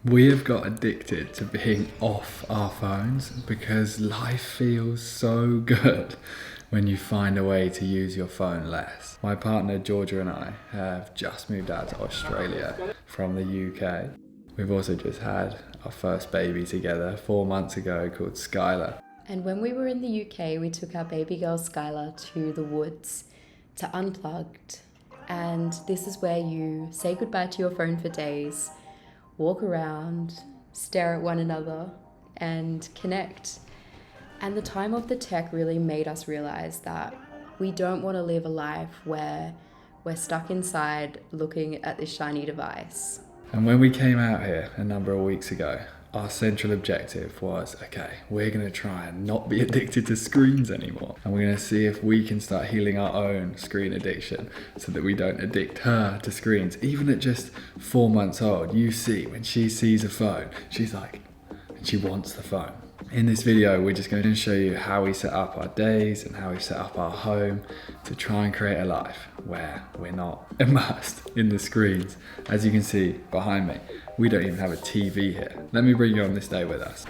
We have got addicted to being off our phones because life feels so good when you find a way to use your phone less. My partner Georgia and I have just moved out to Australia from the UK. We've also just had our first baby together 4 months ago called Skyla. And when we were in the UK, we took our baby girl Skyla to the woods to Unplugged. And this is where you say goodbye to your phone for days, walk around, stare at one another, and connect. And the time of the tech really made us realize that we don't want to live a life where we're stuck inside looking at this shiny device. And when we came out here a number of weeks ago, our central objective was, okay, we're going to try and not be addicted to screens anymore. And we're going to see if we can start healing our own screen addiction so that we don't addict her to screens. Even at just 4 months old, you see when she sees a phone, she's like, and she wants the phone. In this video, we're just going to show you how we set up our days and how we set up our home to try and create a life where we're not immersed in the screens. As you can see behind me, we don't even have a TV here. Let me bring you on this day with us.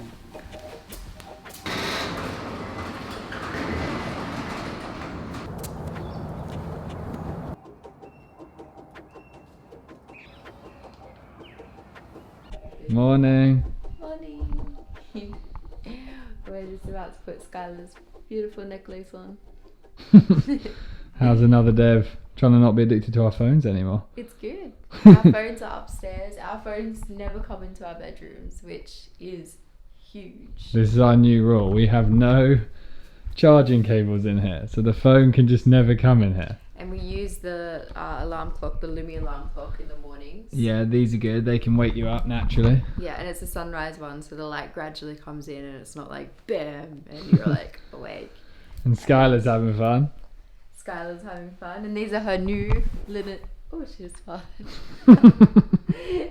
Morning. Morning. We're just about to put Skyla's beautiful necklace on. How's another day of trying to not be addicted to our phones anymore? It's good. Our phones are upstairs. Our phones never come into our bedrooms, which is huge. This is our new rule. We have no charging cables in here, so the phone can just never come in here. And we use the alarm clock, the Lumi alarm clock in the mornings. Yeah, these are good. They can wake you up naturally. Yeah, and it's a sunrise one, so the light gradually comes in and it's not like bam, and you're like awake. And Skyla's having fun. Skyla's having fun, and these are her new linen. Oh, she just farted.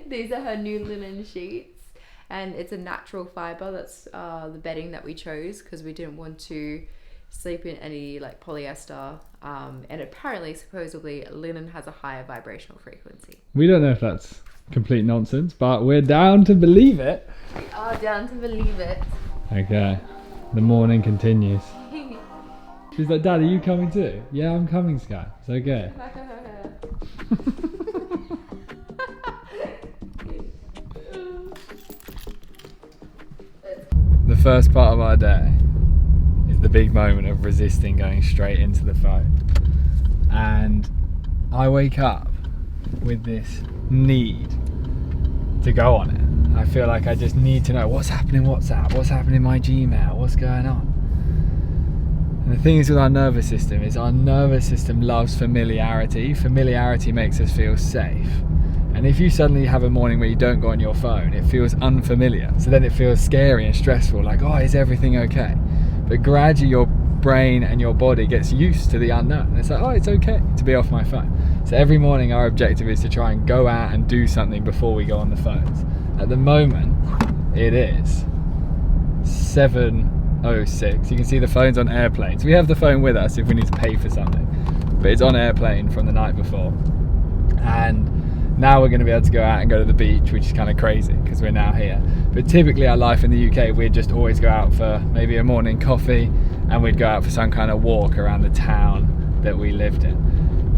These are her new linen sheets, and it's a natural fiber. That's the bedding that we chose because we didn't want to sleep in any like polyester. And apparently, supposedly, linen has a higher vibrational frequency. We don't know if that's complete nonsense, but we're down to believe it. We are down to believe it. Okay, the morning continues. She's like, Dad, are you coming too? Yeah, I'm coming, Sky. It's okay. The first part of our day is the big moment of resisting going straight into the phone. And I wake up with this need to go on it. I feel like I just need to know what's happening in WhatsApp, what's happening in my Gmail, what's going on. And the thing is with our nervous system loves familiarity. Familiarity makes us feel safe. And if you suddenly have a morning where you don't go on your phone, it feels unfamiliar. So then it feels scary and stressful, like, oh, is everything okay? But gradually your brain and your body gets used to the unknown. And it's like, oh, it's okay to be off my phone. So every morning our objective is to try and go out and do something before we go on the phones. At the moment, it is 7:06. You can see the phone's on airplane. So we have the phone with us if we need to pay for something. But it's on airplane from the night before. And now we're going to be able to go out and go to the beach, which is kind of crazy because we're now here. But typically our life in the UK, we'd just always go out for maybe a morning coffee and we'd go out for some kind of walk around the town that we lived in,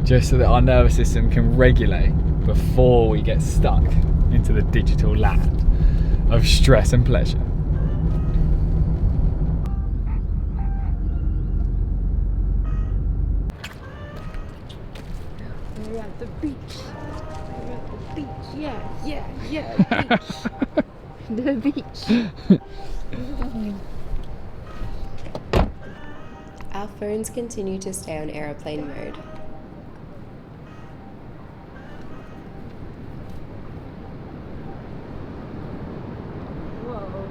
just so that our nervous system can regulate before we get stuck into the digital land of stress and pleasure. We're at the beach. We're at the beach. Yeah, beach. The beach. Our phones continue to stay on airplane mode. Whoa.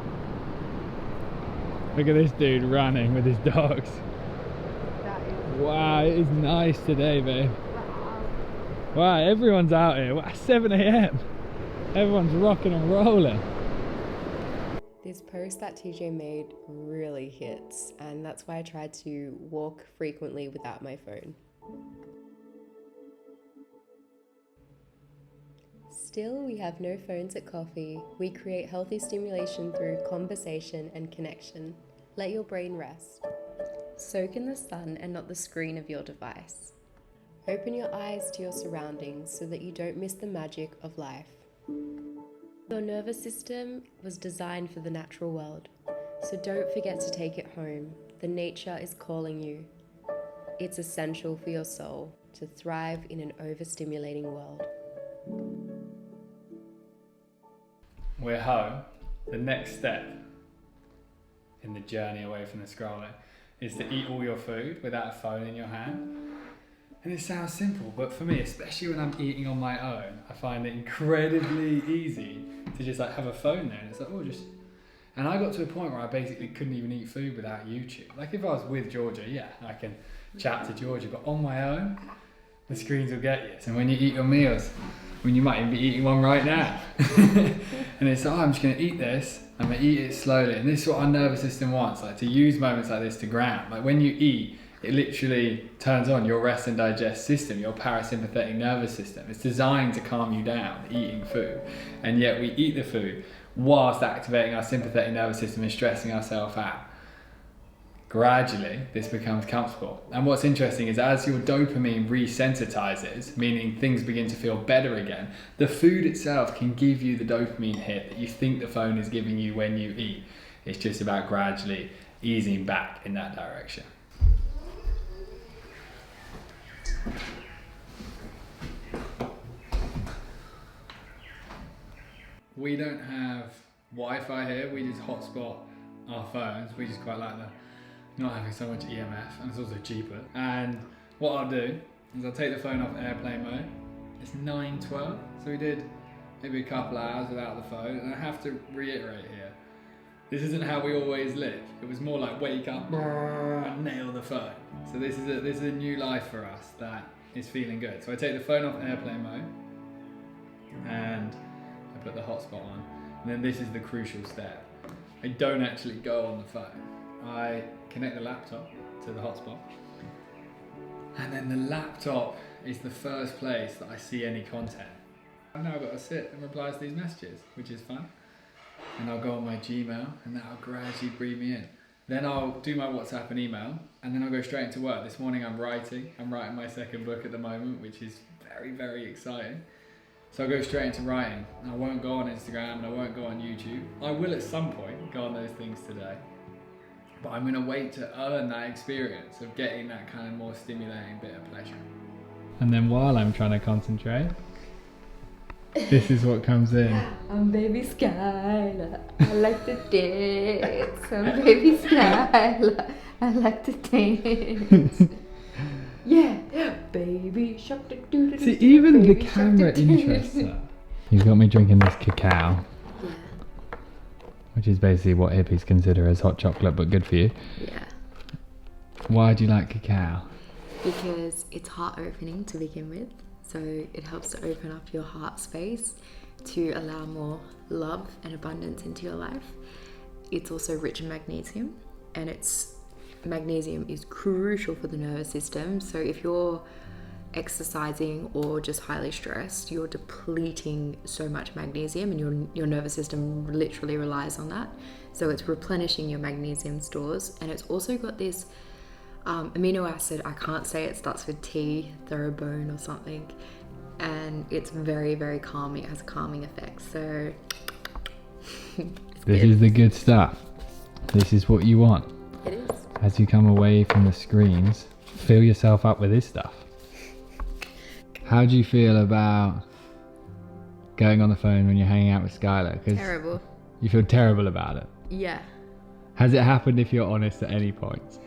Look at this dude running with his dogs. Wow, it is nice today, babe. Wow, everyone's out here. Wow, 7 a.m. Everyone's rocking and rolling. This post that TJ made really hits, and that's why I tried to walk frequently without my phone. still, we have no phones at coffee. We create healthy stimulation through conversation and connection. Let your brain rest. Soak in the sun and not the screen of your device. Open your eyes to your surroundings so that you don't miss the magic of life. Your nervous system was designed for the natural world, so don't forget to take it home. The nature is calling you. It's essential for your soul to thrive in an overstimulating world. We're home. The next step in the journey away from the scrolling is to eat all your food without a phone in your hand. And it sounds simple, but for me, especially when I'm eating on my own, I find it incredibly easy to just like have a phone there. And it's like, and I got to a point where I basically couldn't even eat food without YouTube. Like if I was with Georgia, yeah, I can chat to Georgia, but on my own, the screens will get you. So when you eat your meals, when you might even be eating one right now, and it's like, I'm just gonna eat this, I'm gonna eat it slowly. And this is what our nervous system wants, like to use moments like this to ground. Like when you eat, it literally turns on your rest and digest system, your parasympathetic nervous system. It's designed to calm you down, eating food. And yet we eat the food whilst activating our sympathetic nervous system and stressing ourselves out. Gradually, this becomes comfortable. And what's interesting is as your dopamine resensitizes, meaning things begin to feel better again, the food itself can give you the dopamine hit that you think the phone is giving you when you eat. It's just about gradually easing back in that direction. We don't have Wi-Fi here, we just hotspot our phones. We just quite like not having so much EMF, and it's also cheaper. And what I'll do is I'll take the phone off airplane mode. It's 9:12, so we did maybe a couple hours without the phone, and I have to reiterate here, this isn't how we always live. It was more like wake up, nail the phone. So this is a new life for us that is feeling good. So I take the phone off airplane mode, and I put the hotspot on, and then this is the crucial step. I don't actually go on the phone. I connect the laptop to the hotspot, and then the laptop is the first place that I see any content. I've now got to sit and reply to these messages, which is fun. And I'll go on my Gmail, and that'll gradually breathe me in. Then I'll do my WhatsApp and email, and then I'll go straight into work. This morning I'm writing my second book at the moment, which is very, very exciting. So I'll go straight into writing. And I won't go on Instagram, and I won't go on YouTube. I will at some point go on those things today. But I'm gonna wait to earn that experience of getting that kind of more stimulating bit of pleasure. And then while I'm trying to concentrate, this is what comes in. I'm baby Skyla, I like to dance. I'm baby Skyla, I like to dance. Yeah, baby shark. See, even the camera interests her. You've got me drinking this cacao. Yeah. Which is basically what hippies consider as hot chocolate, but good for you. Yeah. Why do you like cacao? Because it's heart opening to begin with. So it helps to open up your heart space to allow more love and abundance into your life. It's also rich in magnesium, and magnesium is crucial for the nervous system. So if you're exercising or just highly stressed, you're depleting so much magnesium, and your nervous system literally relies on that. So it's replenishing your magnesium stores, and it's also got this amino acid, I can't say it, starts with T, thorobone or something, and it's very, very calming. It has a calming effect. So this is the good stuff. This is what you want. It is. As you come away from the screens, fill yourself up with this stuff. How do you feel about going on the phone when you're hanging out with Skyla? Terrible. You feel terrible about it? Yeah. Has it happened, if you're honest, at any point?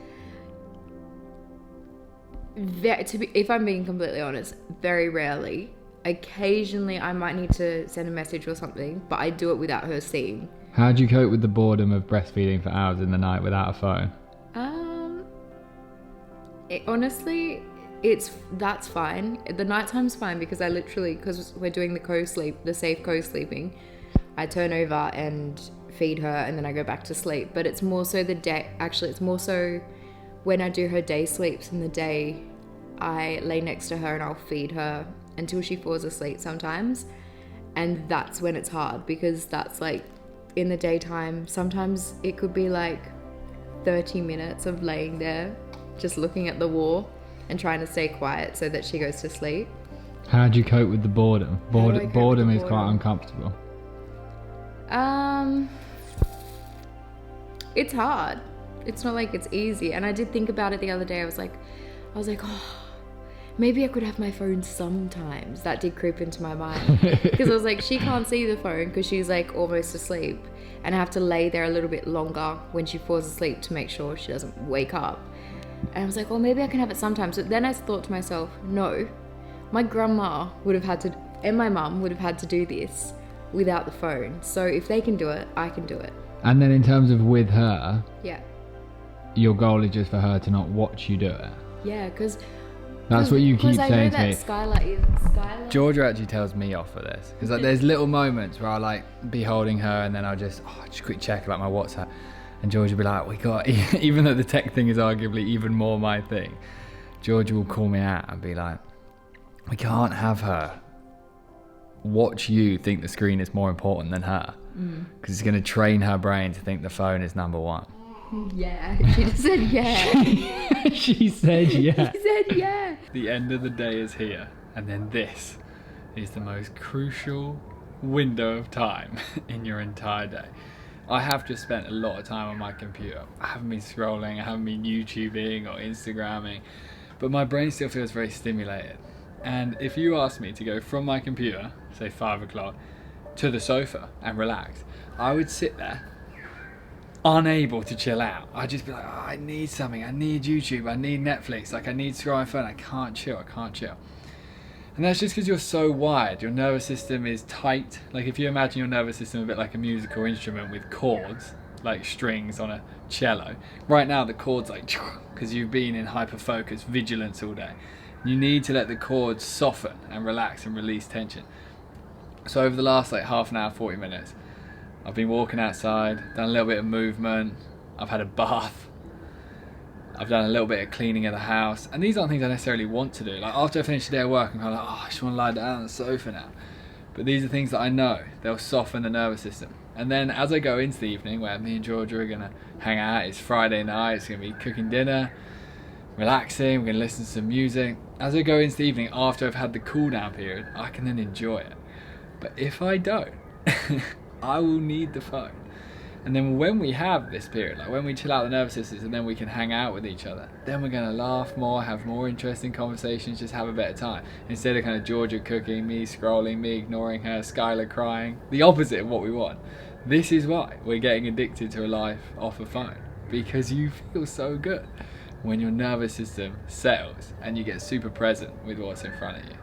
If I'm being completely honest, very rarely. Occasionally I might need to send a message or something, but I do it without her seeing. How do you cope with the boredom of breastfeeding for hours in the night without a phone? Honestly, that's fine. The nighttime's fine because because we're doing the safe co-sleeping, I turn over and feed her, and then I go back to sleep. But it's more so the day. Actually, it's more so when I do her day sleeps in the day, I lay next to her and I'll feed her until she falls asleep sometimes. And that's when it's hard, because that's like in the daytime, sometimes it could be like 30 minutes of laying there just looking at the wall and trying to stay quiet so that she goes to sleep. How do you cope with the boredom? How do I cope with Boredom the is quite boredom? uncomfortable. It's hard. It's not like it's easy. And I did think about it the other day. I was like, oh, maybe I could have my phone sometimes. That did creep into my mind. Because I was like, she can't see the phone because she's like almost asleep. And I have to lay there a little bit longer when she falls asleep to make sure she doesn't wake up. And I was like, well, maybe I can have it sometimes. But then I thought to myself, no, my grandma would have had to, and my mum would have had to do this without the phone. So if they can do it, I can do it. And then in terms of with her, Yeah. your goal is just for her to not watch you do it. Yeah, because That's what you keep saying to me. Because I know that Skyla. Georgia actually tells me off for this, because like, there's little moments where I like be holding her and then I'll just quick check about my WhatsApp, and Georgia will be like, we got, even though the tech thing is arguably even more my thing, Georgia will call me out and be like, we can't have her watch you think the screen is more important than her, because it's going to train her brain to think the phone is number one. Yeah, she just said yeah. She said yeah. She said yeah. The end of the day is here, and then this is the most crucial window of time in your entire day. I have just spent a lot of time on my computer. I haven't been scrolling, I haven't been YouTubing or Instagramming, but my brain still feels very stimulated. And if you ask me to go from my computer, say 5 o'clock, to the sofa and relax, I would sit there unable to chill out. I'd just be like, oh, I need something, I need YouTube, I need Netflix, like I need to scroll my phone, I can't chill. And that's just because you're so wired. Your nervous system is tight. Like if you imagine your nervous system a bit like a musical instrument with chords, like strings on a cello. Right now the chords like, because you've been in hyper-focus vigilance all day. You need to let the chords soften and relax and release tension. So over the last like half an hour, 40 minutes, I've been walking outside, done a little bit of movement, I've had a bath, I've done a little bit of cleaning of the house, and these aren't things I necessarily want to do. Like after I finish the day of work, I'm kind of like, oh, I just want to lie down on the sofa now. But these are things that I know, they'll soften the nervous system. And then as I go into the evening, where me and Georgia are going to hang out, it's Friday night, it's going to be cooking dinner, relaxing, we're going to listen to some music. As I go into the evening, after I've had the cool down period, I can then enjoy it. But if I don't, I will need the phone. And then when we have this period, like when we chill out the nervous systems and then we can hang out with each other, then we're going to laugh more, have more interesting conversations, just have a better time. Instead of kind of Georgia cooking, me scrolling, me ignoring her, Skyla crying. The opposite of what we want. This is why we're getting addicted to a life off a phone. Because you feel so good when your nervous system settles and you get super present with what's in front of you.